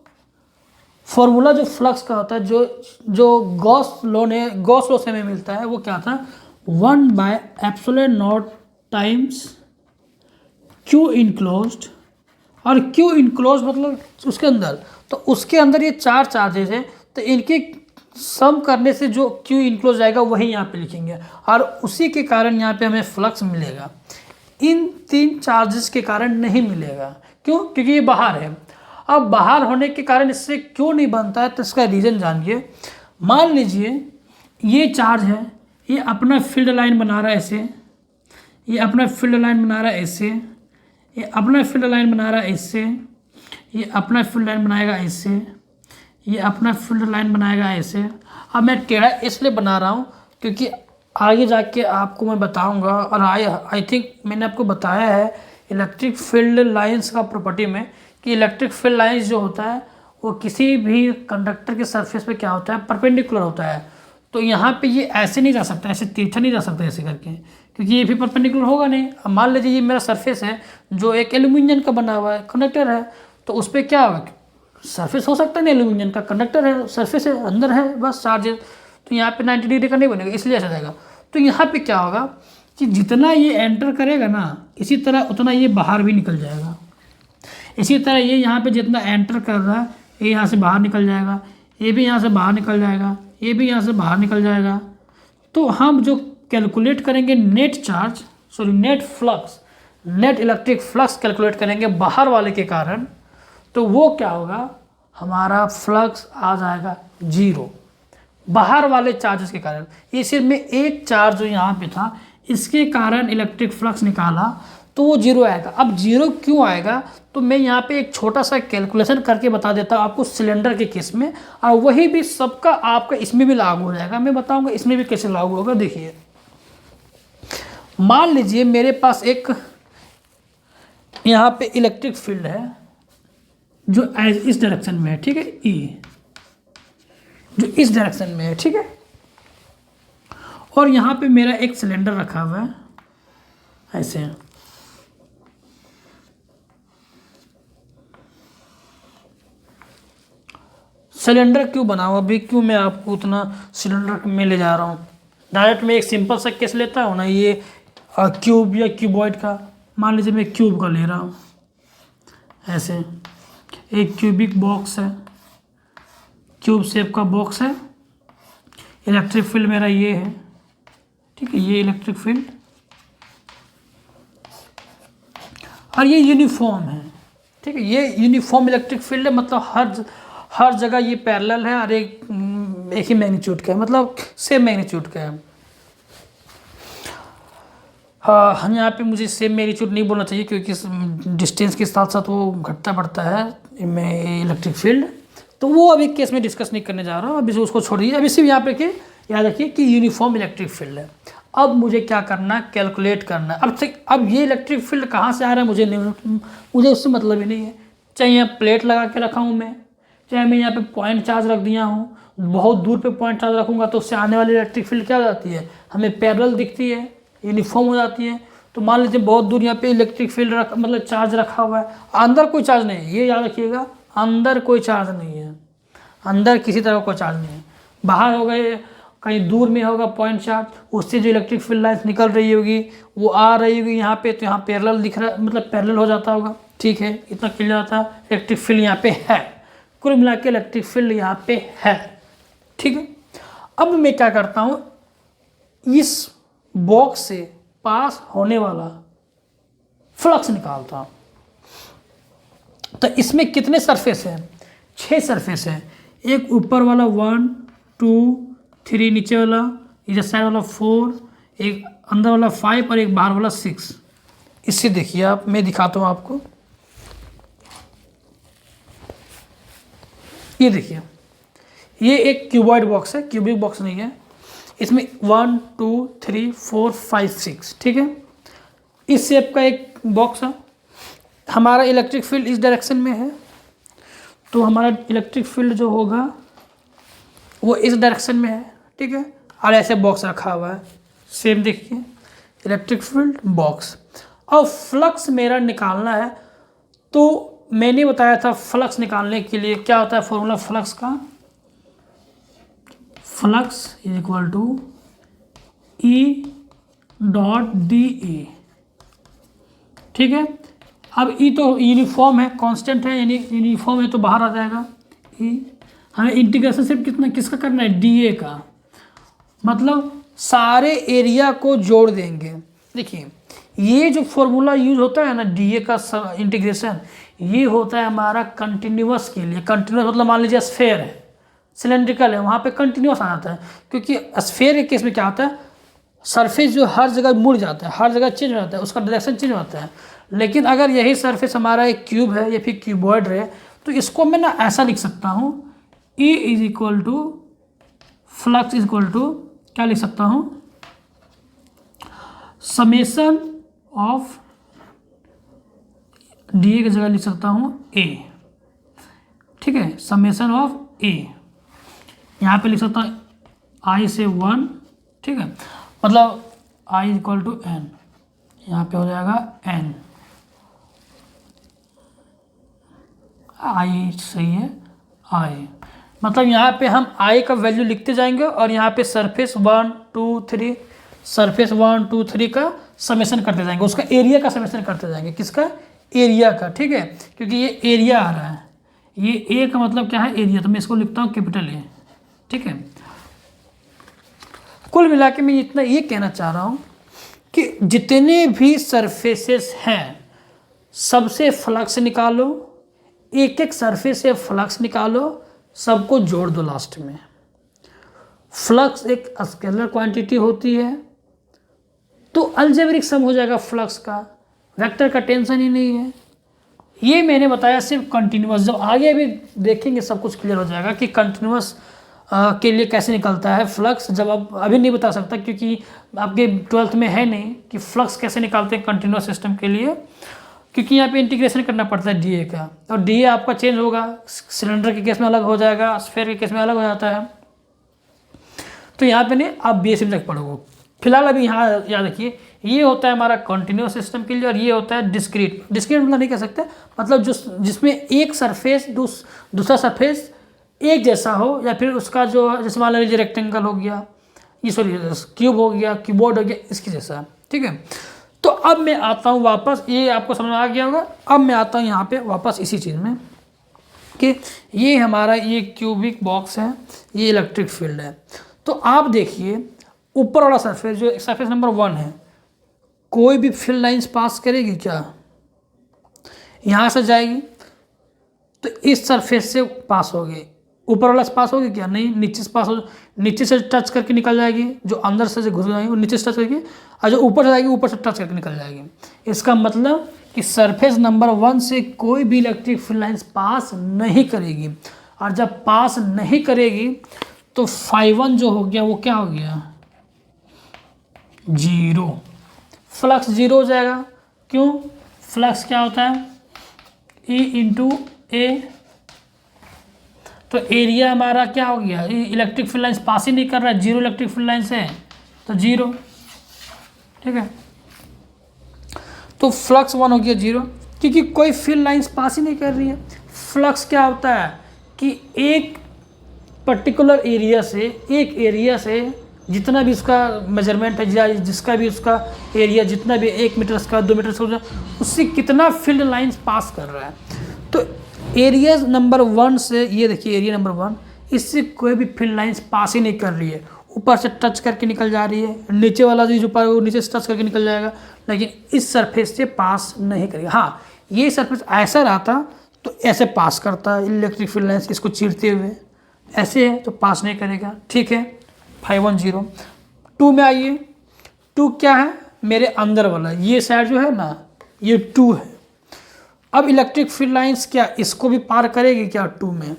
[SPEAKER 1] फॉर्मूला जो फ्लक्स का होता है, जो गॉस लॉ से हमें मिलता है, वो क्या था, 1/ε0 टाइम्स Q इनक्लोज्ड। और Q इनक्लोज मतलब उसके अंदर, तो उसके अंदर ये 4 चार्जेस हैं, तो इनके सम करने से जो Q इनक्लोज आएगा वही यहाँ पे लिखेंगे, और उसी के कारण यहाँ पे हमें फ्लक्स मिलेगा। इन 3 चार्जेस के कारण नहीं मिलेगा। क्यों, क्योंकि ये बाहर है। अब बाहर होने के कारण इससे क्यों नहीं बनता है, तो इसका रीज़न जानिए। मान लीजिए ये चार्ज है, ये अपना फील्ड लाइन बना रहा है ऐसे, ये अपना फील्ड लाइन बना रहा है ऐसे, ये अपना फील्ड लाइन बना रहा है इससे, ये अपना फील्ड लाइन बनाएगा इससे, ये अपना फील्ड लाइन बनाएगा ऐसे। अब मैं टेढ़ा इसलिए बना रहा हूँ क्योंकि आगे जाके आपको मैं बताऊंगा, और आई थिंक मैंने आपको बताया है इलेक्ट्रिक फील्ड लाइंस का प्रॉपर्टी में, कि इलेक्ट्रिक फील्ड लाइंस जो होता है वो किसी भी कंडक्टर के सरफेस पे क्या होता है, परपेंडिकुलर होता है। तो यहाँ पे ये ऐसे नहीं जा सकता, ऐसे तिरछा नहीं जा सकता ऐसे करके, क्योंकि ये भी परपेंडिकुलर होगा नहीं। अब मान लीजिए ये मेरा सरफेस है जो एक एल्यूमिनियम का बना हुआ है, कंडक्टर है, तो उस पर क्या होगा, सरफेस हो सकता है ना, एल्यूमिनियम का कंडक्टर है, सरफेस है, अंदर है बस चार्जेस, तो यहाँ पे 90 डिग्री का नहीं बनेगा, इसलिए ऐसा जाएगा। तो यहाँ पे क्या होगा कि जितना ये एंटर करेगा ना, इसी तरह उतना ये बाहर भी निकल जाएगा। इसी तरह ये यहाँ पे जितना एंटर कर रहा है ये यहाँ से बाहर निकल जाएगा, ये भी यहाँ से बाहर निकल जाएगा, ये भी यहाँ से बाहर निकल जाएगा। तो हम जो कैलकुलेट करेंगे net flux, net electric flux calculate करेंगे बाहर वाले के कारण, तो वो क्या होगा, हमारा फ्लक्स आ जाएगा 0 बाहर वाले चार्जेस के कारण। ये सिर्फ मैं एक चार्ज जो यहाँ पे था इसके कारण इलेक्ट्रिक फ्लक्स निकाला तो वो 0 आएगा। अब 0 क्यों आएगा, तो मैं यहाँ पे एक छोटा सा कैलकुलेशन करके बता देता हूँ आपको सिलेंडर के केस में, और वही भी सबका आपका इसमें भी लागू हो जाएगा। मैं बताऊँगा इसमें भी कैसे लागू होगा। देखिए, मान लीजिए मेरे पास एक यहाँ पे इलेक्ट्रिक फील्ड है जो इस डायरेक्शन में है, ठीक है, ई जो इस डायरेक्शन में है, ठीक है, और यहाँ पे मेरा एक सिलेंडर रखा हुआ है ऐसे। सिलेंडर क्यों बना हुआ, अभी क्यों मैं आपको उतना सिलेंडर में ले जा रहा हूँ। डायरेक्ट में एक सिंपल सा केस लेता हूँ ना, ये क्यूब या क्यूबॉइड का। मान लीजिए मैं क्यूब का ले रहा हूँ ऐसे, एक क्यूबिक बॉक्स है, क्यूब शेप का बॉक्स है, इलेक्ट्रिक फील्ड मेरा ये है, ठीक है, ये इलेक्ट्रिक फील्ड, और ये यूनिफॉर्म है, ठीक है, ये यूनिफॉर्म इलेक्ट्रिक फील्ड है, मतलब हर जगह ये पैरेलल है और एक ही मैग्नीट्यूड का है, मतलब सेम मैग्नीट्यूड का है। हम यहाँ पे मुझे सेम मैग्नीट्यूड नहीं बोलना चाहिए क्योंकि डिस्टेंस के साथ साथ वो घटता बढ़ता है में इलेक्ट्रिक फील्ड, तो वो अभी केस में डिस्कस नहीं करने जा रहा हूँ, अभी उसको छोड़िए। अभी सिर्फ यहाँ पे कि याद रखिए कि यूनिफॉर्म इलेक्ट्रिक फील्ड है। अब मुझे क्या करना है, कैलकुलेट करना है। अब ये इलेक्ट्रिक फील्ड कहाँ से आ रहा है मुझे उससे मतलब ही नहीं है। चाहे यहाँ प्लेट लगा के रखा हूँ मैं, चाहे मैं यहाँ पे पॉइंट चार्ज रख दिया हूँ, बहुत दूर पे पॉइंट चार्ज रखूँगा तो उससे आने वाली इलेक्ट्रिक फील्ड क्या हो जाती है, हमें पैरेलल दिखती है, यूनिफॉर्म हो जाती है। तो मान लीजिए बहुत दूर यहाँ पे इलेक्ट्रिक फील्ड मतलब चार्ज रखा हुआ है, अंदर कोई चार्ज नहीं है, ये याद रखिएगा, अंदर कोई चार्ज नहीं है, अंदर किसी तरह का चार्ज नहीं है। बाहर होगा, कहीं दूर में होगा पॉइंट चार्ज, उससे जो इलेक्ट्रिक फील्ड लाइन्स निकल रही होगी वो आ रही होगी यहाँ पे, तो यहाँ पैरेलल दिख रहा, मतलब पैरेलल हो जाता होगा, ठीक है, इतना क्लियर आता है। इलेक्ट्रिक फील्ड यहाँ पे है, कुल मिला के इलेक्ट्रिक फील्ड यहाँ पे है, ठीक है। अब मैं क्या करता हूँ, इस बॉक्स से पास होने वाला फ्लक्स निकालता हूँ। तो इसमें कितने सरफेस हैं, 6 सरफेस है। एक ऊपर वाला 1 2 3, नीचे वाला इधर साइड वाला 4, एक अंदर वाला 5 और एक बाहर वाला 6। इससे देखिए आप, मैं दिखाता हूँ आपको, ये देखिए, ये एक क्यूबॉइड बॉक्स है, क्यूबिक बॉक्स नहीं है। इसमें 1 2 3 4 5 6, ठीक है, इस शेप का एक बॉक्स है। हमारा इलेक्ट्रिक फील्ड इस डायरेक्शन में है, तो हमारा इलेक्ट्रिक फील्ड जो होगा वो इस डायरेक्शन में है, ठीक है, और ऐसे बॉक्स रखा हुआ है, सेम देखिए, इलेक्ट्रिक फील्ड बॉक्स। और फ्लक्स मेरा निकालना है, तो मैंने बताया था फ्लक्स निकालने के लिए क्या होता है फॉर्मूला फ्लक्स का, flux is equal to E dot D A, ठीक है। अब ई तो यूनिफॉर्म है, कांस्टेंट है, यानी यूनिफॉर्म है तो बाहर आ जाएगा ई। हमें इंटीग्रेशन सिर्फ किसका करना है, डी ए का, मतलब सारे एरिया को जोड़ देंगे। देखिए ये जो फॉर्मूला यूज होता है ना डी ए का इंटीग्रेशन, ये होता है हमारा कंटिन्यूअस के लिए। कंटिन्यूअस मतलब मान लीजिए स्फेयर है, सिलेंड्रिकल है, वहाँ पे कंटिन्यूअस आ जाता है, क्योंकि स्फेयर के केस में क्या होता है, सरफेस जो हर जगह मुड़ जाता है, हर जगह चेंज हो जाता है, उसका डायरेक्शन चेंज होता है। लेकिन अगर यही सरफेस हमारा एक क्यूब है या फिर क्यूबॉइड है, तो इसको मैं ना ऐसा लिख सकता हूँ, E is equal to flux is equal to क्या लिख सकता हूँ, समेसन ऑफ डी ए की जगह लिख सकता हूँ ए, ठीक है, समेसन ऑफ ए। यहाँ पे लिख सकता हूँ आई से 1, ठीक है, मतलब I is equal to N, यहाँ पे हो जाएगा एन, आई सही है, आई, मतलब यहाँ पे हम आई का वैल्यू लिखते जाएंगे और यहाँ पे सरफेस 1 2 3, सरफेस 1 2 3 का समेशन करते जाएंगे, उसका एरिया का समेशन करते जाएंगे, किसका, एरिया का, ठीक है, क्योंकि ये एरिया आ रहा है, ये ए का मतलब क्या है, एरिया, तो मैं इसको लिखता हूँ कैपिटल ए, ठीक है। कुल मिला के मैं इतना ये कहना चाह रहा हूँ कि जितने भी सरफेसेस हैं सबसे फ्लक्स निकालो, एक एक सरफेस से फ्लक्स निकालो, सबको जोड़ दो लास्ट में। फ्लक्स एक स्केलर क्वांटिटी होती है, तो अलजेब्रिक सम हो जाएगा फ्लक्स का, वेक्टर का टेंशन ही नहीं है। ये मैंने बताया सिर्फ कंटिन्यूअस, जब आगे अभी देखेंगे सब कुछ क्लियर हो जाएगा कि कंटिन्यूअस के लिए कैसे निकलता है फ्लक्स। जब आप अभी नहीं बता सकता क्योंकि आपके 12th में है नहीं कि फ्लक्स कैसे निकालते हैं कंटिन्यूअस सिस्टम के लिए, क्योंकि यहाँ पे इंटीग्रेशन करना पड़ता है डीए का, और डीए आपका चेंज होगा, सिलेंडर के केस में अलग हो जाएगा, स्फीयर के केस में अलग हो जाता है। तो यहाँ पे नहीं, आप बेसिक तक पढ़ोगे। फिलहाल अभी यहाँ याद रखिए, ये होता है हमारा कंटिन्यूअस सिस्टम के लिए, और ये होता है डिस्क्रीट। डिस्क्रीट मतलब नहीं कह सकते, मतलब जिसमें एक सरफेस दूसरा सरफेस एक जैसा हो, या फिर उसका जो जैसे मान लीजिए रेक्टेंगल हो गया, ये सॉरी क्यूब हो गया, कीबोर्ड हो गया, इसकी जैसा, ठीक है। तो अब मैं आता हूँ वापस, ये आपको समझ में आ गया होगा। अब मैं आता हूँ यहाँ पे वापस इसी चीज़ में कि ये हमारा ये क्यूबिक बॉक्स है, ये इलेक्ट्रिक फील्ड है। तो आप देखिए ऊपर वाला सरफेस जो सरफेस नंबर 1 है, कोई भी फील्ड लाइंस पास करेगी क्या? यहाँ से जाएगी तो इस सरफेस से पास होगी, ऊपर वाला से पास होगी क्या? नहीं, नीचे से पास हो, नीचे से टच करके निकल जाएगी, जो अंदर से घुस जाएगी वो नीचे से टच करके, और जो ऊपर से जाएगी ऊपर से टच करके निकल जाएगी। इसका मतलब कि सरफेस नंबर 1 से कोई भी इलेक्ट्रिक फील्ड लाइंस पास नहीं करेगी, और जब पास नहीं करेगी तो φ1 जो हो गया वो क्या हो गया? 0। फ्लक्स 0 हो जाएगा। क्यों? फ्लक्स क्या होता है? E इंटू ए, तो एरिया हमारा क्या हो गया? इलेक्ट्रिक फील्ड लाइंस पास ही नहीं कर रहा है, 0 इलेक्ट्रिक फील्ड लाइंस है तो 0, ठीक है। तो फ्लक्स 1 हो गया 0, क्योंकि कोई फील्ड लाइंस पास ही नहीं कर रही है। फ्लक्स क्या होता है कि एक पर्टिकुलर एरिया से, एक एरिया से जितना भी उसका मेजरमेंट है, या जिसका भी उसका एरिया जितना भी 1 मीटर का 2 मीटर का, उससे कितना फील्ड लाइंस पास कर रहा है। तो एरिया नंबर 1 से, ये देखिए एरिया नंबर 1, इससे कोई भी फील्ड लाइंस पास ही नहीं कर रही है, ऊपर से टच करके निकल जा रही है, नीचे वाला जो ऊपर वो नीचे से टच करके निकल जाएगा, लेकिन इस सरफेस से पास नहीं करेगा। हाँ, ये सरफेस ऐसा रहता तो ऐसे पास करता है इलेक्ट्रिक फील्ड लाइंस, इसको चीरते हुए, ऐसे है तो पास नहीं करेगा, ठीक है। φ1 0। 2 में आइए, 2 क्या है? मेरे अंदर वाला, ये साइड जो है ना, ये 2 है। अब इलेक्ट्रिक फील्ड लाइंस क्या इसको भी पार करेगी क्या? 2 में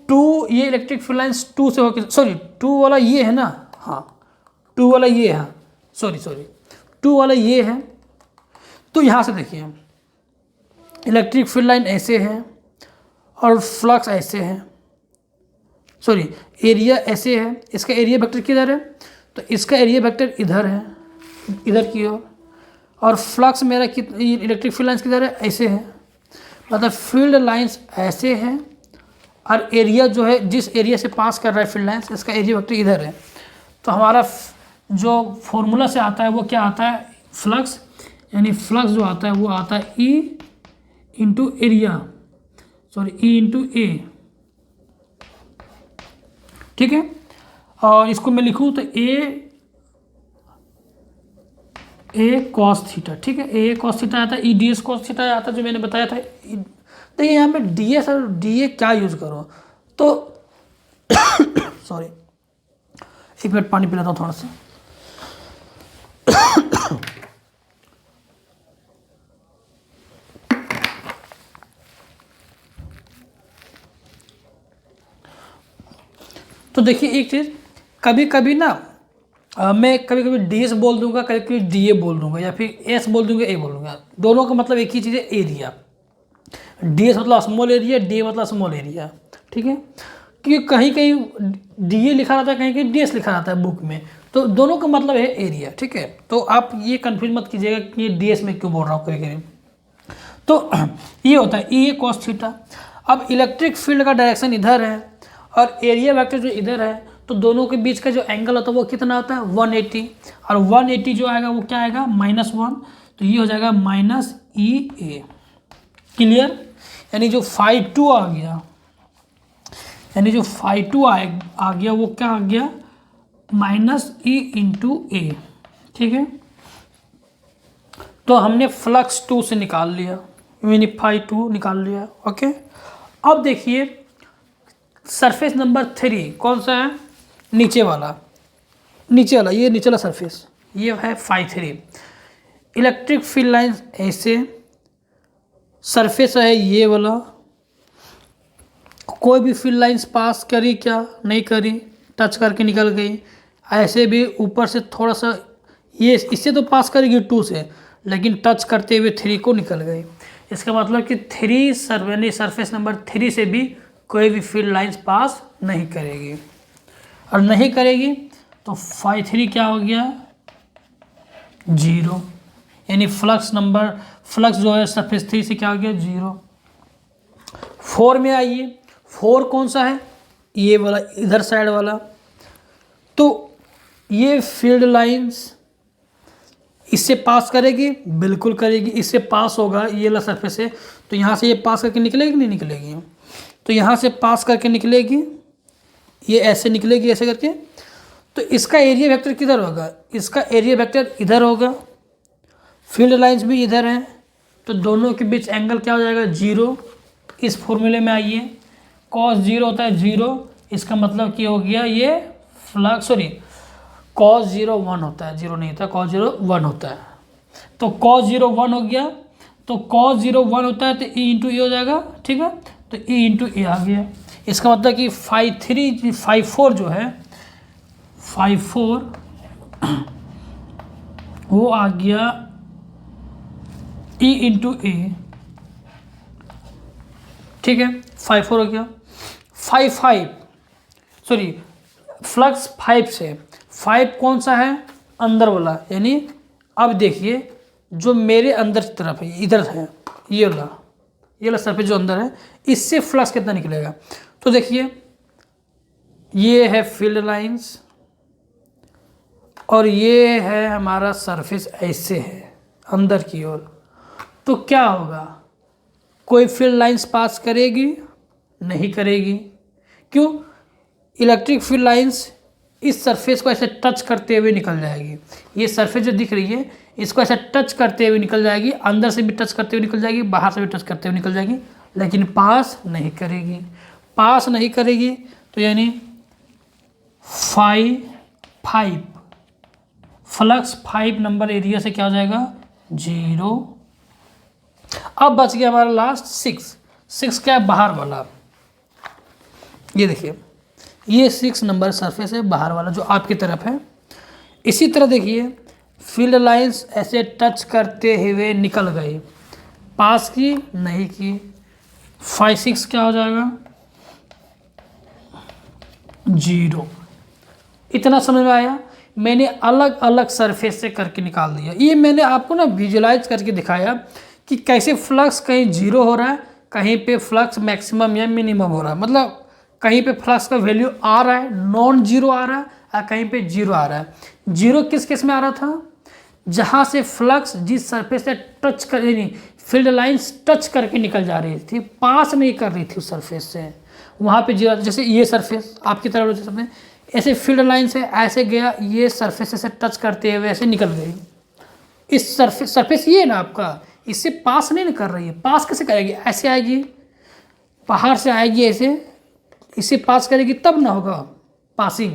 [SPEAKER 1] 2, ये इलेक्ट्रिक फील्ड लाइंस 2 से होकर, सॉरी 2 वाला ये है ना, हाँ 2 वाला ये है, सॉरी 2 वाला ये है। तो यहाँ से देखिए इलेक्ट्रिक फील्ड लाइन ऐसे है और फ्लक्स ऐसे है, सॉरी एरिया ऐसे है, इसका एरिया वेक्टर किधर है? तो इसका एरिया वेक्टर इधर है, इधर की ओर, और फ्लक्स मेरा इलेक्ट्रिक फील्ड लाइंस किधर है? ऐसे है। मतलब फील्ड लाइंस ऐसे हैं, और एरिया जो है जिस एरिया से पास कर रहा है फील्ड लाइंस, इसका एरिया वेक्टर इधर है। तो हमारा जो फॉर्मूला से आता है वो क्या आता है? फ्लक्स, यानी फ्लक्स जो आता है वो आता है E into area, sorry E into A, ठीक है। और इसको मैं लिखूँ तो ए कॉस थीटा, ठीक है। ए कॉस थीटा आता है, E D S cos theta आता है, जो मैंने बताया था। देखिए यहाँ पे डी एस और डी ए क्या यूज़ करो, तो सॉरी 1 मिनट पानी पी लेता हूँ थोड़ा सा। तो देखिए एक चीज़, कभी कभी ना मैं कभी कभी डी एस बोल दूंगा, कभी कभी डी ए बोल दूंगा, या फिर एस बोल दूंगा, ए बोल दूंगा। दोनों का मतलब एक ही चीज़ है, एरिया। डी एस मतलब स्मॉल एरिया, डी ए मतलब स्मॉल एरिया, ठीक है। क्योंकि कहीं कहीं डी ए लिखा रहता है, कहीं कहीं डी एस लिखा रहता है बुक में, तो दोनों का मतलब है एरिया, ठीक है। तो आप ये कन्फ्यूज मत कीजिएगा कि डी एस में क्यों बोल रहा हूँ कभी कभी। तो ये होता है ई ए कॉस थीटा। अब इलेक्ट्रिक फील्ड का डायरेक्शन इधर है और एरिया वेक्टर जो इधर है, तो दोनों के बीच का जो एंगल होता है वो कितना होता है? 180। और 180 जो आएगा वो क्या आएगा? -1, तो ये हो जाएगा -EA। क्लियर? यानी जो φ2 आ गया, यानी जो φ2 आ गया वो क्या आ गया, -E इंटू ए। ठीक है, तो हमने फ्लक्स 2 से निकाल लिया, यानी φ2 निकाल लिया। ओके, अब देखिए सरफेस नंबर 3 कौन सा है, नीचे वाला, ये नीचे वाला सरफेस, ये है φ3। इलेक्ट्रिक फील्ड लाइंस ऐसे, सरफेस है ये वाला, कोई भी फील्ड लाइंस पास करी क्या, नहीं करी, टच करके निकल गई। ऐसे भी ऊपर से थोड़ा सा ये इससे तो पास करेगी 2 से, लेकिन टच करते हुए 3 को निकल गई। इसका मतलब कि 3 सरफेस नंबर 3 से भी कोई भी फील्ड लाइंस पास नहीं करेगी, और नहीं करेगी तो φ3 क्या हो गया, 0, यानी फ्लक्स जो है सरफेस 3 से क्या हो गया, 0। 4 में आइए, 4 कौन सा है, ये वाला, इधर साइड वाला। तो ये फील्ड लाइंस इससे पास करेगी, बिल्कुल करेगी, इससे पास होगा, ये वाला सरफेस है, तो यहाँ से ये पास करके निकलेगी नहीं निकलेगी, तो यहाँ से पास करके निकलेगी, ये ऐसे निकलेगी ऐसे करके। तो इसका एरिया वेक्टर किधर होगा, इसका एरिया वेक्टर इधर होगा, फील्ड लाइंस भी इधर है, तो दोनों के बीच एंगल क्या हो जाएगा, 0। इस फॉर्मूले में आइए, cos 0 होता है 0, इसका मतलब क्या हो गया, ये फ्लक्स cos 0 1 होता है, 0 नहीं होता, cos 0 1 होता है। तो cos 0 1 हो गया, तो cos 0 1 होता है तो E इंटू ए हो जाएगा। ठीक है, तो E इंटू ए आ गया। इसका मतलब कि φ4 जो है, φ4 वो आ गया E इंटू ए। ठीक है, φ4 हो गया। फ्लक्स 5 से, 5 कौन सा है, अंदर वाला, यानी अब देखिए जो मेरे अंदर की तरफ है, इधर है, ये वाला सरफेस जो अंदर है, इससे फ्लक्स कितना निकलेगा। तो देखिए ये है फील्ड लाइंस और ये है हमारा सरफेस, ऐसे है अंदर की ओर। तो क्या होगा, कोई फील्ड लाइंस पास करेगी, नहीं करेगी। क्यों, इलेक्ट्रिक फील्ड लाइंस इस सरफेस को ऐसे टच करते हुए निकल जाएगी। ये सरफेस जो दिख रही है इसको ऐसे टच करते हुए निकल जाएगी, अंदर से भी टच करते हुए निकल जाएगी, बाहर से भी टच करते हुए निकल जाएगी, लेकिन पास नहीं करेगी। पास नहीं करेगी तो यानी φ5 फ्लक्स 5 नंबर एरिया से क्या हो जाएगा, 0। अब बच गया हमारा लास्ट 6 क्या है, बाहर वाला। ये देखिए ये 6 नंबर सरफेस है, बाहर वाला जो आपकी तरफ है। इसी तरह देखिए फील्ड लाइंस ऐसे टच करते हुए निकल गई, पास की नहीं की, φ6 क्या हो जाएगा, 0। इतना समझ में आया। मैंने अलग अलग सरफेस से करके निकाल दिया। ये मैंने आपको ना विजुलाइज करके दिखाया कि कैसे फ्लक्स कहीं 0 हो रहा है, कहीं पे फ्लक्स मैक्सिमम या मिनिमम हो रहा है, मतलब कहीं पे फ्लक्स का वैल्यू आ रहा है, नॉन जीरो आ रहा है, और कहीं पे 0 आ रहा है। 0 किस केस में आ रहा था, जहाँ से फ्लक्स जिस सरफेस से टच कर, नहीं फील्ड लाइंस टच करके निकल जा रही थी, पास नहीं कर रही थी उस सरफेस से, वहाँ पे 0। जैसे ये सरफेस आपकी तरफ जैसे ऐसे फील्ड लाइन से ऐसे गया, ये सरफेस से टच करते हुए ऐसे निकल गई। इस सरफेस ये है ना आपका, इससे पास नहीं कर रही है, पास कैसे करेगी, ऐसे आएगी, बाहर से आएगी ऐसे, इसे पास करेगी तब ना होगा पासिंग।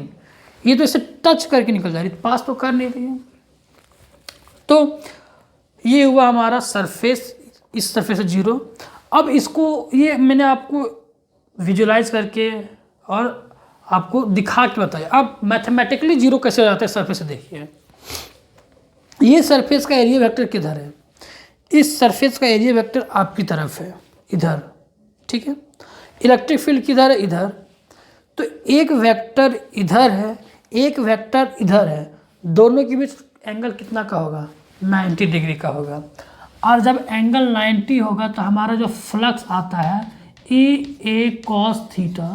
[SPEAKER 1] ये तो इसे टच करके निकल जा रही, पास तो कर नहीं रही है। तो ये हुआ हमारा सरफेस, इस सरफेस से 0। अब इसको ये मैंने आपको विजुलाइज करके और आपको दिखा के बताया। अब मैथमेटिकली 0 कैसे हो जाता है सरफेस से, देखिए ये सरफेस का एरिया वेक्टर किधर है, इस सरफेस का एरिया वेक्टर आपकी तरफ है, इधर। ठीक है, इलेक्ट्रिक फील्ड किधर है, इधर। तो एक वेक्टर इधर है, एक वेक्टर इधर है, दोनों के बीच एंगल कितना का होगा, 90 डिग्री का होगा। और जब एंगल 90 होगा तो हमारा जो फ्लक्स आता है E cos थीटा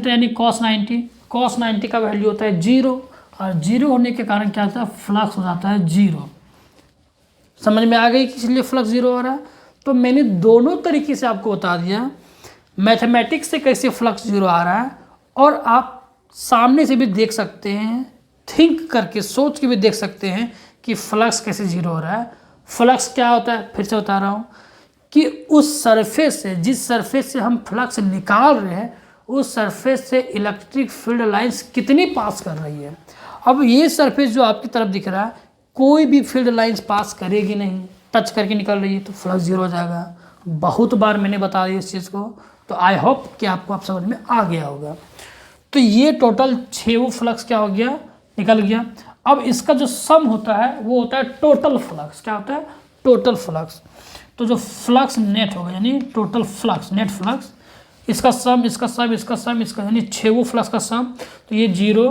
[SPEAKER 1] यानी cos 90 का वैल्यू होता है 0, और 0 होने के कारण क्या होता है, फ्लक्स हो जाता है 0। समझ में आ गई कि इसलिए फ्लक्स 0 हो रहा है। तो मैंने दोनों तरीके से आपको बता दिया, मैथमेटिक्स से कैसे फ्लक्स जीरो आ रहा है, और आप सामने से भी देख सकते हैं, थिंक करके सोच के भी देख सकते हैं कि फ्लक्स कैसे जीरो हो रहा है। फ्लक्स क्या होता है, फिर से बता रहा हूँ कि उस सरफेस से, जिस सरफेस से हम फ्लक्स निकाल रहे हैं, उस सरफेस से इलेक्ट्रिक फील्ड लाइंस कितनी पास कर रही है। अब ये सरफेस जो आपकी तरफ दिख रहा है, कोई भी फील्ड लाइंस पास करेगी नहीं, टच करके निकल रही है, तो फ्लक्स जीरो हो जाएगा। बहुत बार मैंने बता दिया इस चीज़ को, तो आई होप कि आपको आप समझ में आ गया होगा। तो ये टोटल 6 फ्लक्स क्या हो गया, निकल गया। अब इसका जो सम होता है वो होता है टोटल फ्लक्स। क्या होता है, टोटल फ्लक्स। तो जो फ्लक्स नेट होगा, यानी टोटल फ्लक्स, नेट फ्लक्स, इसका सम, इसका सम, इसका सम, इसका, यानी 6 फ्लक्स का सम। तो ये 0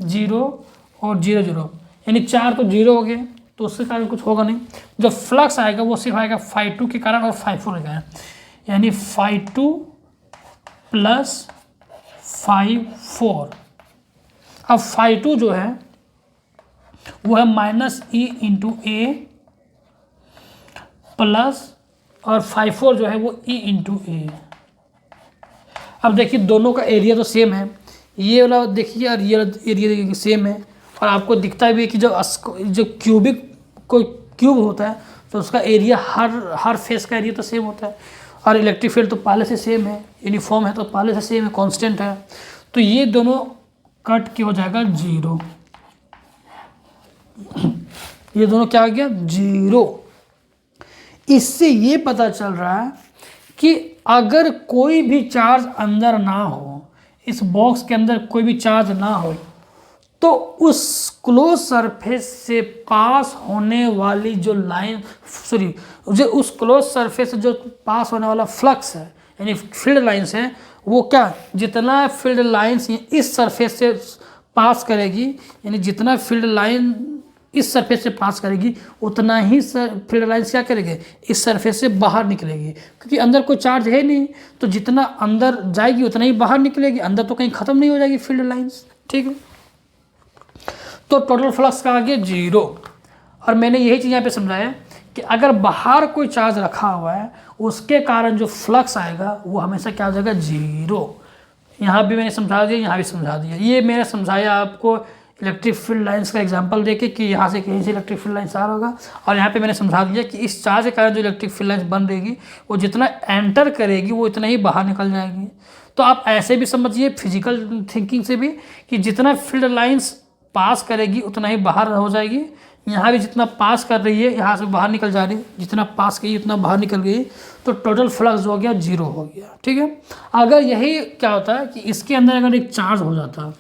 [SPEAKER 1] 0 और 0 0, यानी 4 तो 0 हो गए, तो उसके कारण कुछ होगा नहीं। जो फ्लक्स आएगा वो सिर्फ आएगा φ2 के कारण और φ4 के कारण, यानी φ2 प्लस φ4। अब φ2 जो है वो है -e इंटू ए प्लस, और φ4 जो है वो e इंटू ए। अब देखिए दोनों का एरिया तो सेम है, ये वाला देखिए और ये एरिया देखिए सेम है, और आपको दिखता भी है कि जो क्यूबिक कोई क्यूब होता है तो उसका एरिया हर फेस का एरिया तो सेम होता है, और इलेक्ट्रिक फील्ड तो पहले से सेम है, यूनिफॉर्म है, तो पहले से सेम है, कांस्टेंट है। तो ये दोनों कट के हो जाएगा 0, ये दोनों क्या हो गया, 0। इससे ये पता चल रहा है कि अगर कोई भी चार्ज अंदर ना हो, इस बॉक्स के अंदर कोई भी चार्ज ना हो, तो उस क्लोज सरफेस से पास होने वाली जो लाइन, जो उस क्लोज सरफेस से जो पास होने वाला फ्लक्स है, यानी फील्ड लाइंस है, वो क्या, जितना फील्ड लाइंस इस सरफेस से पास करेगी, यानी जितना फील्ड लाइन इस सरफेस से पास करेगी, उतना ही फील्ड लाइंस क्या करेगी, इस सरफेस से बाहर निकलेगी। क्योंकि अंदर कोई चार्ज है नहीं, तो जितना अंदर जाएगी उतना ही बाहर निकलेगी, अंदर तो कहीं ख़त्म नहीं हो जाएगी फील्ड लाइंस। ठीक है, तो टोटल फ्लक्स का आ गया 0। और मैंने यही चीज़ यहाँ पे समझाया कि अगर बाहर कोई चार्ज रखा हुआ है, उसके कारण जो फ्लक्स आएगा वो हमेशा क्या हो जाएगा, 0। यहाँ भी मैंने समझा दिया, यहाँ भी समझा दिया। ये मैंने समझाया आपको इलेक्ट्रिक फील्ड लाइंस का एग्जांपल देके कि यहाँ से कहीं से इलेक्ट्रिक फील्ड लाइंस आ रहा होगा, और यहाँ पे मैंने समझा दिया कि इस चार्ज के कारण जो इलेक्ट्रिक फील्ड लाइंस बन रहेगी, वो जितना एंटर करेगी वो इतना ही बाहर निकल जाएगी। तो आप ऐसे भी समझिए फिजिकल थिंकिंग से भी कि जितना फील्ड लाइंस पास करेगी उतना ही बाहर हो जाएगी। यहाँ भी जितना पास कर रही है यहाँ से बाहर निकल जा रही है, जितना पास की उतना बाहर निकल गई, तो टोटल फ्लक्स हो गया 0 हो गया। ठीक है, अगर यही क्या होता है कि इसके अंदर अगर एक चार्ज हो जाता है,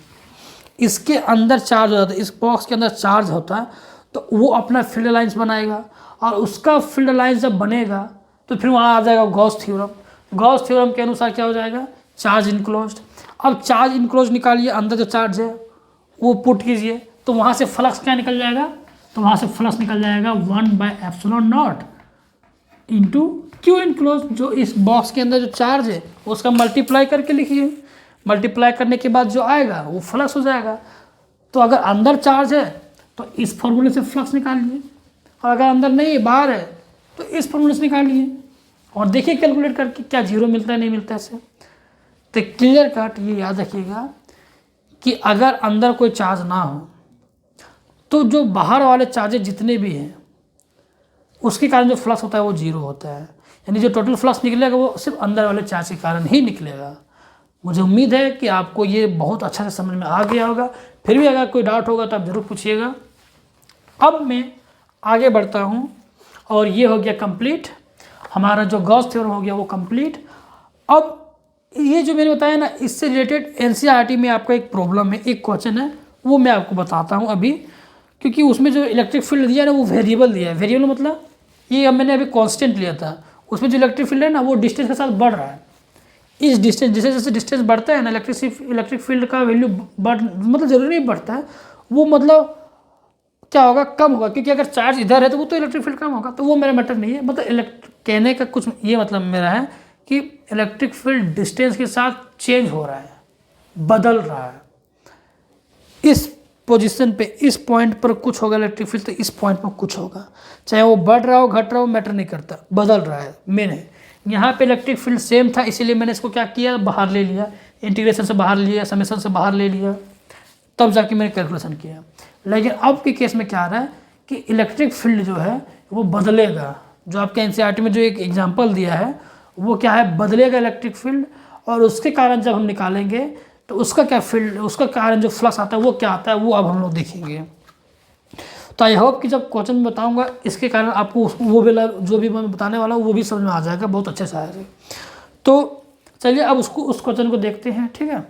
[SPEAKER 1] इसके अंदर चार्ज हो जाता है, इस बॉक्स के अंदर चार्ज होता है, तो वो अपना फील्ड लाइंस बनाएगा, और उसका फील्ड लाइंस जब बनेगा तो फिर वहाँ आ जाएगा गॉस थ्योरम। गॉस थ्योरम के अनुसार क्या हो जाएगा, चार्ज इनक्लोज्ड। अब चार्ज इनक्लोज निकालिए, अंदर जो चार्ज है वो पुट कीजिए, तो वहाँ से फ्लक्स क्या निकल जाएगा, तो वहाँ से फ्लक्स निकल जाएगा 1/ε0 इंटू क्यू इनक्लोज। जो इस बॉक्स के अंदर जो चार्ज है उसका मल्टीप्लाई करके लिखिए, मल्टीप्लाई करने के बाद जो आएगा वो फ्लक्स हो जाएगा। तो अगर अंदर चार्ज है तो इस फॉर्मूले से फ्लक्स निकालिए, और अगर अंदर नहीं है, बाहर है, तो इस फॉर्मूले से निकालिए, और देखिए कैलकुलेट करके क्या 0 मिलता है नहीं मिलता है इससे। तो क्लियर कट ये याद रखिएगा कि अगर अंदर कोई चार्ज ना हो तो जो बाहर वाले चार्जेस जितने भी हैं उसके कारण जो फ्लक्स होता है वो 0 होता है, यानी जो टोटल फ्लक्स निकलेगा वो सिर्फ अंदर वाले चार्ज के कारण ही निकलेगा। मुझे उम्मीद है कि आपको ये बहुत अच्छा से समझ में आ गया होगा। फिर भी अगर कोई डाउट होगा तो आप ज़रूर पूछिएगा। अब मैं आगे बढ़ता हूँ, और ये हो गया कंप्लीट, हमारा जो गॉस थ्योरम हो गया वो कंप्लीट। अब ये जो मैंने बताया ना, इससे रिलेटेड एनसीईआरटी में आपका एक प्रॉब्लम है, एक क्वेश्चन है, वो मैं आपको बताता हूँ अभी, क्योंकि उसमें जो इलेक्ट्रिक फील्ड दिया है ना वो वेरिएबल दिया है। वेरिएबल मतलब ये मैंने अभी कांस्टेंट लिया था, उसमें जो इलेक्ट्रिक फील्ड है ना वो डिस्टेंस के साथ बढ़ रहा है। इस डिस्टेंस, जैसे जैसे डिस्टेंस बढ़ता है ना, इलेक्ट्रिक फील्ड का वैल्यू मतलब ज़रूरी नहीं बढ़ता है, वो मतलब क्या होगा, कम होगा, क्योंकि अगर चार्ज इधर है तो वो तो इलेक्ट्रिक फील्ड कम होगा। तो वो मेरा मैटर नहीं है, मतलब कहने का कुछ ये मतलब मेरा है कि इलेक्ट्रिक फील्ड डिस्टेंस के साथ चेंज हो रहा है, बदल रहा है। इस पोजीशन पे, इस पॉइंट पर कुछ होगा इलेक्ट्रिक फील्ड, तो इस पॉइंट पर कुछ होगा। चाहे वो बढ़ रहा हो घट रहा हो मैटर नहीं करता, बदल रहा है मेन है। यहाँ पे इलेक्ट्रिक फील्ड सेम था, इसीलिए मैंने इसको क्या किया, बाहर ले लिया, इंटीग्रेशन से बाहर लिया, समेशन से बाहर ले लिया, तब जाके मैंने कैलकुलेशन किया। लेकिन अब के केस में क्या आ रहा है कि इलेक्ट्रिक फील्ड जो है वो बदलेगा। जो आपके एनसीईआरटी में जो एक एग्जांपल दिया है वो क्या है, बदलेगा इलेक्ट्रिक फील्ड, और उसके कारण जब हम निकालेंगे तो उसका क्या फील्ड, उसका कारण जो फ्लक्स आता है वो क्या आता है, वो अब हम लोग देखेंगे। तो आई होप कि जब क्वेश्चन में बताऊंगा इसके कारण आपको वो भी जो भी मैं बताने वाला हूँ वो भी समझ में आ जाएगा बहुत अच्छे से आएगा। तो चलिए अब उस क्वेश्चन को देखते हैं, ठीक है।